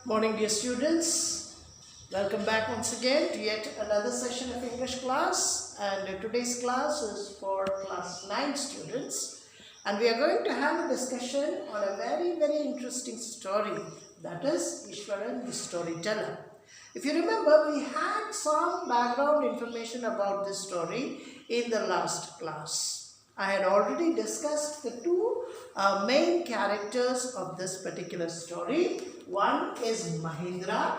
Morning, dear students. Welcome back once again to yet another session of English class. And today's class is for class 9 students. And we are going to have a discussion on a very interesting story. That is Ishwaran the storyteller. If you remember, we had some background information about this story in the last class. I had already discussed the two main characters of this particular story. One is Mahindra.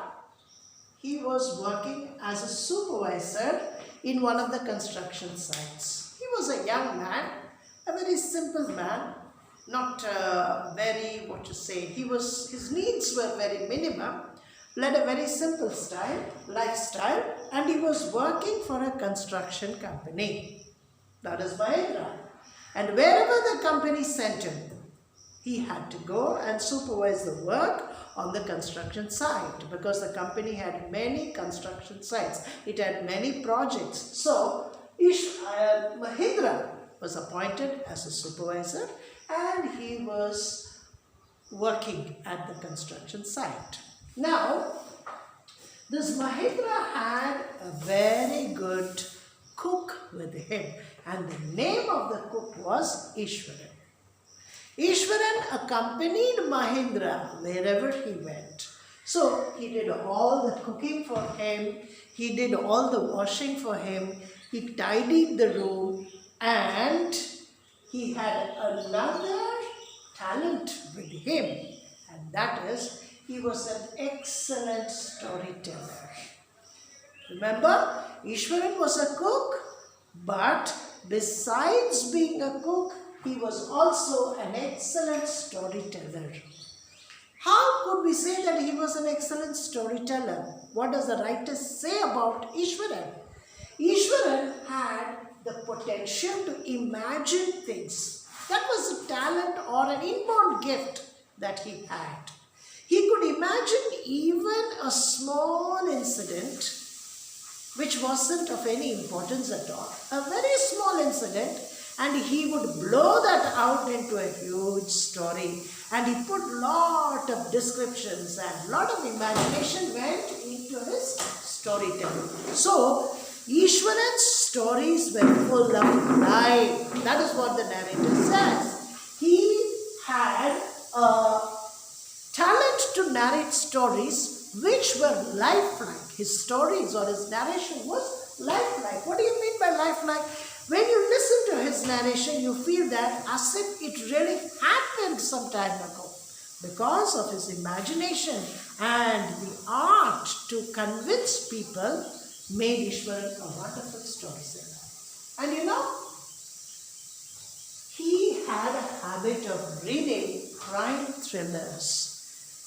He was working as a supervisor in one of the construction sites. He was a young man, a very simple man, not his needs were very minimum, led a very simple lifestyle, and he was working for a construction company. That is Mahindra. And wherever the company sent him, he had to go and supervise the work on the construction site, because the company had many construction sites. It had many projects. So Mahindra was appointed as a supervisor, and he was working at the construction site. Now, this Mahindra had a very good cook with him, and the name of the cook was Ishwaran. Ishwaran accompanied Mahindra wherever he went. So he did all the cooking for him, he did all the washing for him, he tidied the room, and he had another talent with him, and that is, he was an excellent storyteller. Remember, Ishwaran was a cook, but besides being a cook, he was also an excellent storyteller. How could we say that he was an excellent storyteller? What does the writer say about Ishwaran? Ishwaran had the potential to imagine things. That was a talent or an inborn gift that he had. He could imagine even a small incident which wasn't of any importance at all. A very small incident, and he would blow that out into a huge story. And he put lot of descriptions and lot of imagination went into his storytelling. So, Ishwaran's stories were full of life. That is what the narrator says. He had a talent to narrate stories which were lifelike. His stories or his narration was lifelike. What do you mean by lifelike? When you listen to his narration, you feel that as if it really happened some time ago, because of his imagination and the art to convince people made Ishwaran a wonderful storyteller. And you know, he had a habit of reading crime thrillers.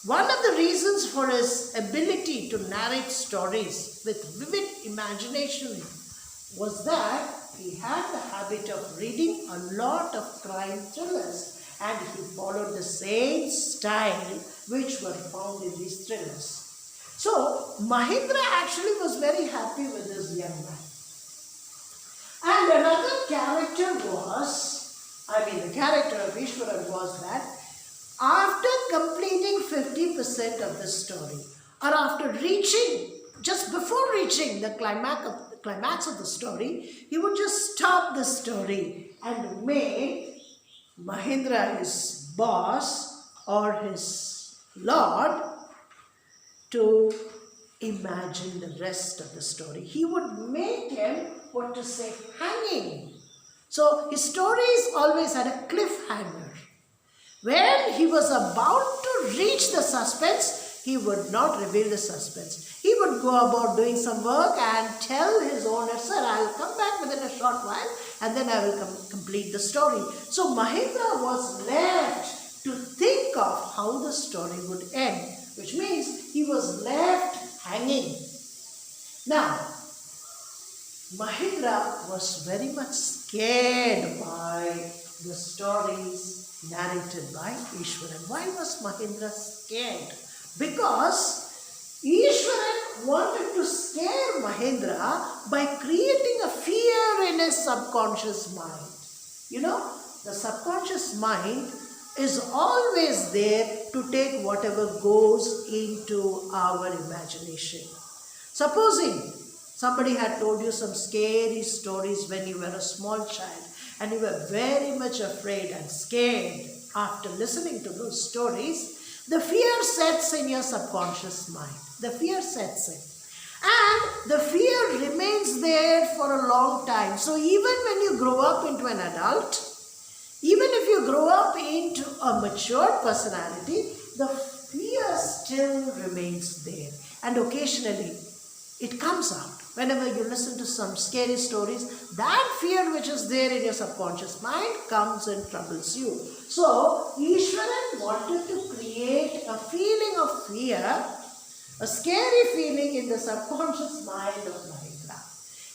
One of the reasons for his ability to narrate stories with vivid imagination was that he had the habit of reading a lot of crime thrillers, and he followed the same style which were found in these thrillers. So, Mahindra actually was very happy with this young man. And another character the character of Ishwaran was that after completing 50% of the story, or after just before reaching the climax of the story, he would just stop the story and make Mahindra his boss or his lord to imagine the rest of the story. He would make him, hanging. So his stories always had a cliffhanger. When he was about to reach the suspense, he would not reveal the suspense. He would go about doing some work and tell his owner, "Sir, I will come back within a short while and then I will complete the story." So Mahindra was left to think of how the story would end, which means he was left hanging. Now, Mahindra was very much scared by the stories narrated by Ishwaran. Why was Mahindra scared? Because Ishwaran wanted to scare Mahindra by creating a fear in his subconscious mind. You know, the subconscious mind is always there to take whatever goes into our imagination. Supposing somebody had told you some scary stories when you were a small child and you were very much afraid and scared after listening to those stories, the fear sets in your subconscious mind. The fear sets in. And the fear remains there for a long time. So even when you grow up into an adult, even if you grow up into a mature personality, the fear still remains there. And occasionally, it comes out. Whenever you listen to some scary stories, that fear which is there in your subconscious mind comes and troubles you. So, Ishwaran wanted to create a feeling of fear, a scary feeling in the subconscious mind of Mahendra.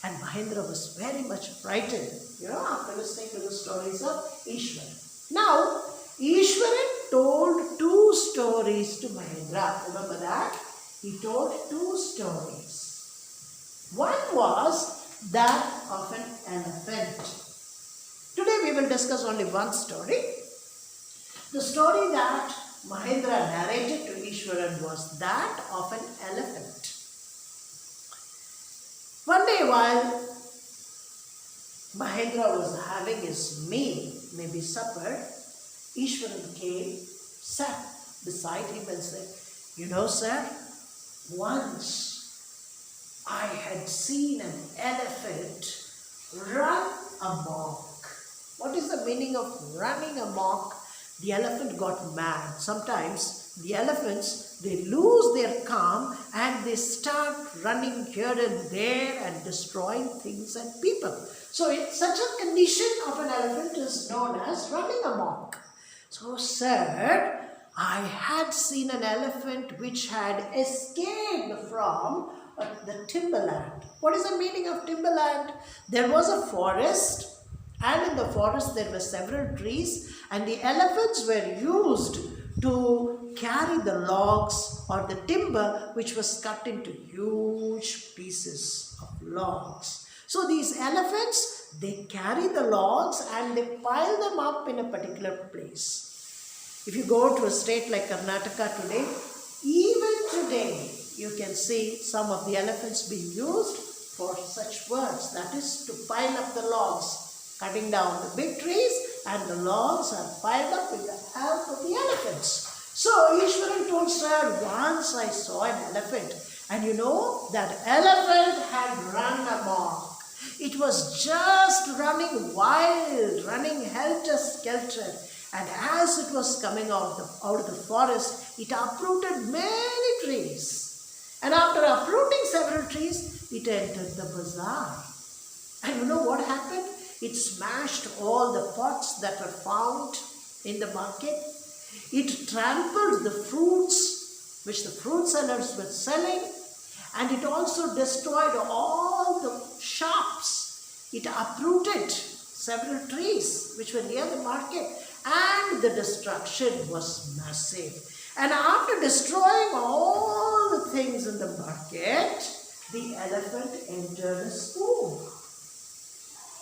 And Mahendra was very much frightened, after listening to the stories of Ishwaran. Now, Ishwaran told 2 stories to Mahendra. Remember that? He told 2 stories. One was that of an elephant. Today we will discuss only one story. The story that Mahendra narrated to Ishwaran was that of an elephant. One day while Mahendra was having his meal, maybe supper, Ishwaran came, sat beside him and said, sir, once I had seen an elephant run amok. What is the meaning of running amok? The elephant got mad. Sometimes the elephants, they lose their calm and they start running here and there and destroying things and people. So such a condition of an elephant is known as running amok. So, sir, I had seen an elephant which had escaped from the timberland. What is the meaning of timberland? There was a forest, and in the forest there were several trees, and the elephants were used to carry the logs or the timber which was cut into huge pieces of logs. So these elephants, they carry the logs and they pile them up in a particular place. If you go to a state like Karnataka today, even today, you can see some of the elephants being used for such works. That is to pile up the logs, cutting down the big trees, and the logs are piled up with the help of the elephants. So Ishwaran told, sir, once I saw an elephant, and that elephant had run amok. It was just running wild, running helter-skelter. And as it was coming out of the forest, it uprooted many trees. And after uprooting several trees, it entered the bazaar. And you know what happened? It smashed all the pots that were found in the market. It trampled the fruits which the fruit sellers were selling. And it also destroyed all the shops. It uprooted several trees which were near the market. And the destruction was massive. And after destroying all the things in the market, the elephant entered a school.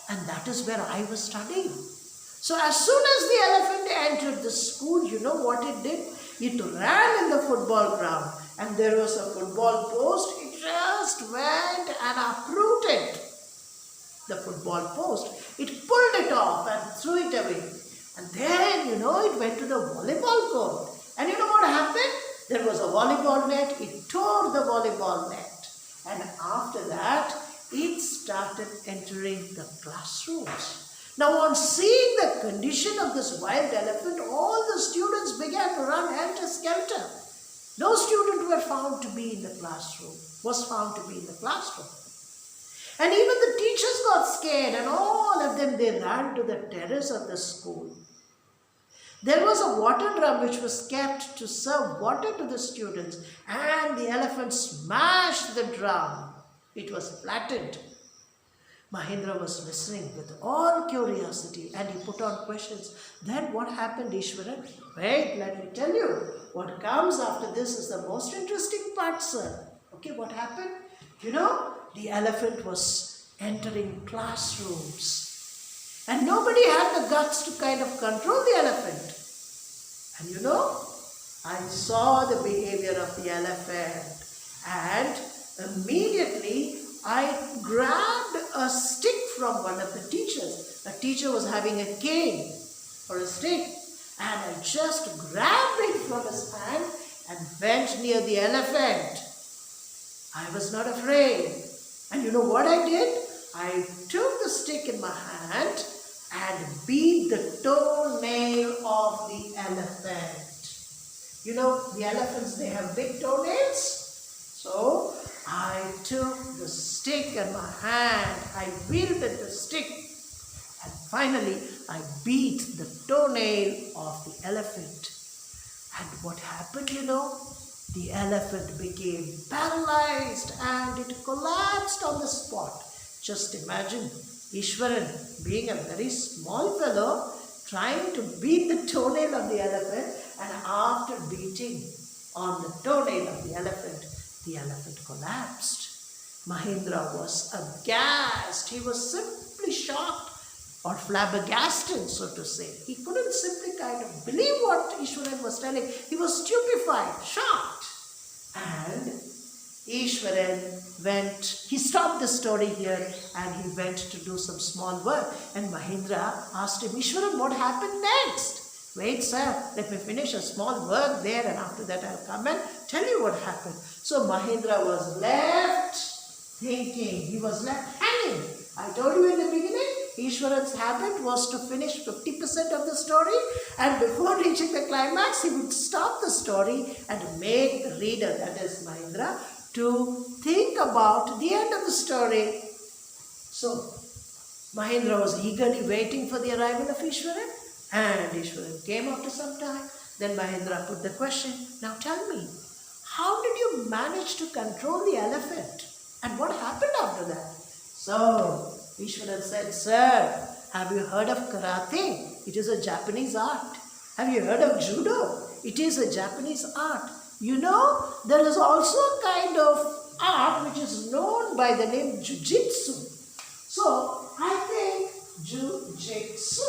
And that is where I was studying. So as soon as the elephant entered the school, you know what it did? It ran in the football ground. And there was a football post. It just went and uprooted the football post. It pulled it off and threw it away. And then, it went to the volleyball court. And you know what happened? There was a volleyball net. It tore the volleyball net. And after that, it started entering the classrooms. Now, on seeing the condition of this wild elephant, all the students began to run helter-skelter. No student was found to be in the classroom. And even the teachers got scared, and all of them, they ran to the terrace of the school. There was a water drum which was kept to serve water to the students, and the elephant smashed the drum. It was flattened. Mahendra was listening with all curiosity, and he put on questions. Then what happened, Ishwaran? Wait, let me tell you. What comes after this is the most interesting part, sir. Okay, what happened? The elephant was entering classrooms. And nobody had the guts to kind of control the elephant. And you know, I saw the behavior of the elephant, and immediately I grabbed a stick from one of the teachers. A teacher was having a cane or a stick, and I just grabbed it from his hand and went near the elephant. I was not afraid. And you know what I did? I took the stick in my hand and beat the toenail of the elephant. You know, the elephants, they have big toenails. So I took the stick in my hand, I wielded the stick, and finally I beat the toenail of the elephant. And what happened, you know? The elephant became paralyzed and it collapsed on the spot. Just imagine Ishwaran, being a very small fellow, trying to beat the toenail of the elephant, and after beating on the toenail of the elephant collapsed. Mahendra was aghast. He was simply shocked or flabbergasted, so to say. He couldn't simply kind of believe what Ishwaran was telling. He was stupefied, shocked. And Ishwaran he stopped the story here and he went to do some small work. And Mahendra asked him, Ishwaran, what happened next? Wait, sir, let me finish a small work there, and after that I'll come and tell you what happened. So Mahendra was left thinking, he was left hanging. I told you in the beginning, Ishwaran's habit was to finish 50% of the story, and before reaching the climax, he would stop the story and make the reader, that is Mahendra, to think about the end of the story. So Mahendra was eagerly waiting for the arrival of Ishwaran, and Ishwaran came after some time. Then Mahendra put the question, now tell me, how did you manage to control the elephant? And what happened after that? So Ishwaran said, sir, have you heard of karate? It is a Japanese art. Have you heard of judo? It is a Japanese art. You know, there is also a kind of art which is known by the name jiu-jitsu. So I think jiu-jitsu,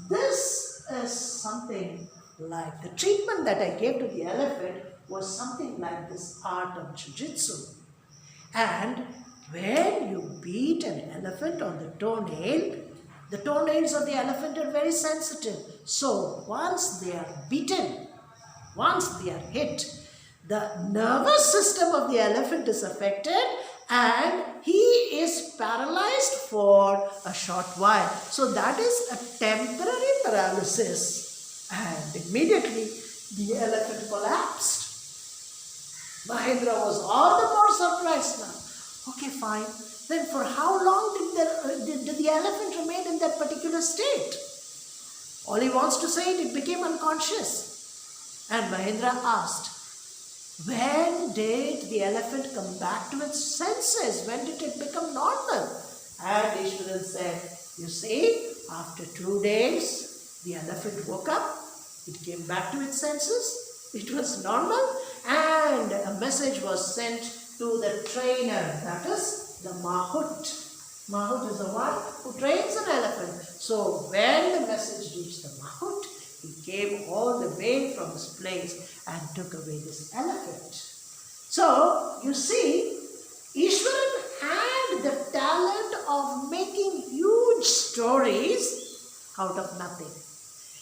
this is something like the treatment that I gave to the elephant was something like this art of jiu-jitsu. And when you beat an elephant on the toenails of the elephant are very sensitive. So once they are beaten, once they are hit, the nervous system of the elephant is affected and he is paralyzed for a short while. So that is a temporary paralysis. And immediately the elephant collapsed. Mahendra was all the more surprised now. Okay, fine. Then for how long did the elephant remain in that particular state? All he wants to say is it became unconscious. And Mahendra asked, when did the elephant come back to its senses? When did it become normal? And Ishwaran said, you see, after 2 days, the elephant woke up. It came back to its senses. It was normal. And a message was sent to the trainer, that is the Mahout. Mahout is the one who trains an elephant. So when the message reached the Mahout, he came all the way from his place and took away this elephant. So you see, Ishwaran had the talent of making huge stories out of nothing.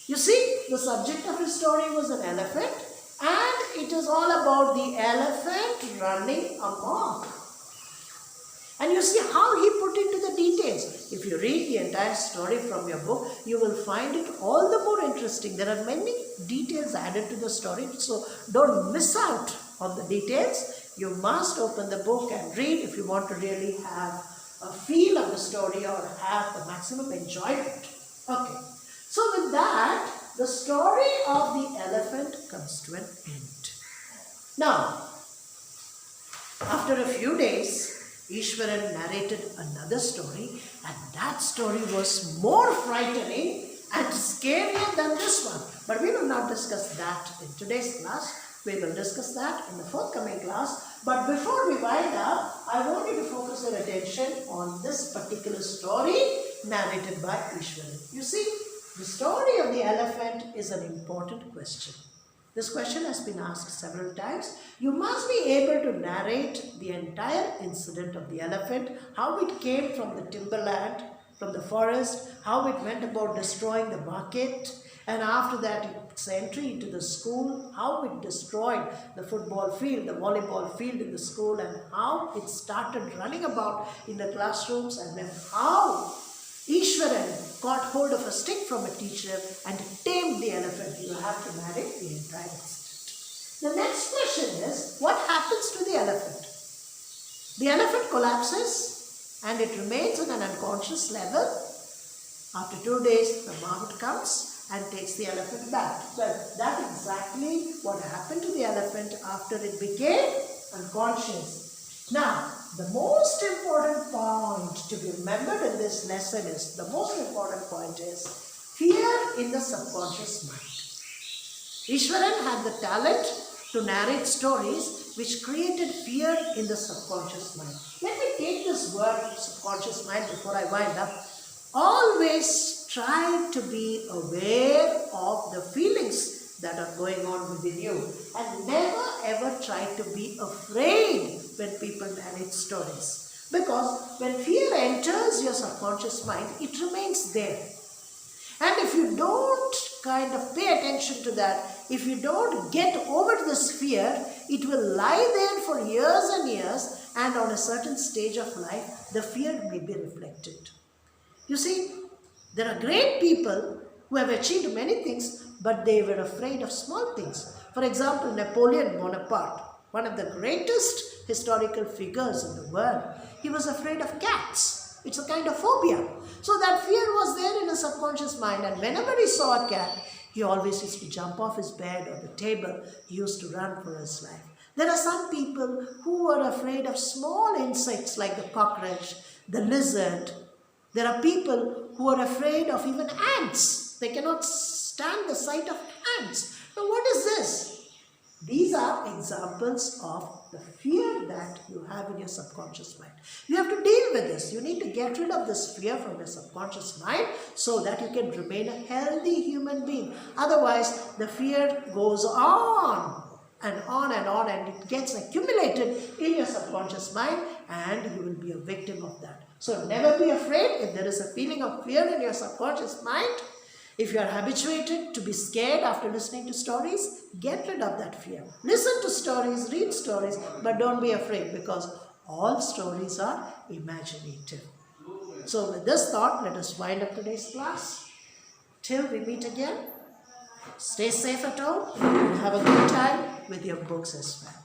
You see, the subject of his story was an elephant, and it is all about the elephant running amok. And you see how he put into the details. If you read the entire story from your book, you will find it all the more interesting. There are many details added to the story, so don't miss out on the details. You must open the book and read if you want to really have a feel of the story or have the maximum enjoyment. Okay, so with that, the story of the elephant comes to an end. Now, after a few days, Ishwaran narrated another story, and that story was more frightening and scarier than this one. But we will not discuss that in today's class. We will discuss that in the forthcoming class. But before we wind up, I want you to focus your attention on this particular story narrated by Ishwaran. You see, The story of the elephant is an important question. This question has been asked several times. You must be able to narrate the entire incident of the elephant, how it came from the timberland, from the forest, how it went about destroying the market, and after that its entry into the school, how it destroyed the football field, the volleyball field in the school, and how it started running about in the classrooms, and then how Ishwaran caught hold of a stick from a teacher and tamed the elephant. You have to narrate the entire incident. The next question is, what happens to the elephant? The elephant collapses and it remains in an unconscious level. After 2 days, the marmot comes and takes the elephant back. Well, that's exactly what happened to the elephant after it became unconscious. Now, the most important point to be remembered in this lesson is, fear in the subconscious mind. Ishwaran had the talent to narrate stories which created fear in the subconscious mind. Let me take this word subconscious mind before I wind up. Always try to be aware of the feelings that are going on within you, and never ever try to be afraid when people narrate stories, because when fear enters your subconscious mind, it remains there, and if you don't kind of pay attention to that, if you don't get over this fear, it will lie there for years and years, and on a certain stage of life the fear may be reflected. You see, there are great people who have achieved many things, but they were afraid of small things. For example, Napoleon Bonaparte, one of the greatest historical figures in the world, he was afraid of cats. It's a kind of phobia. So that fear was there in his subconscious mind, and whenever he saw a cat, he always used to jump off his bed or the table. He used to run for his life. There are some people who are afraid of small insects like the cockroach, the lizard. There are people who are afraid of even ants. They cannot stand the sight of ants. Now, what is this? These are examples of the fear that you have in your subconscious mind. You have to deal with this. You need to get rid of this fear from your subconscious mind so that you can remain a healthy human being. Otherwise, the fear goes on and on and on, and it gets accumulated in your subconscious mind, and you will be a victim of that. So never be afraid. If there is a feeling of fear in your subconscious mind, if you are habituated to be scared after listening to stories, get rid of that fear. Listen to stories, read stories, but don't be afraid, because all stories are imaginative. So with this thought, let us wind up today's class. Till we meet again, stay safe at home and have a good time with your books as well.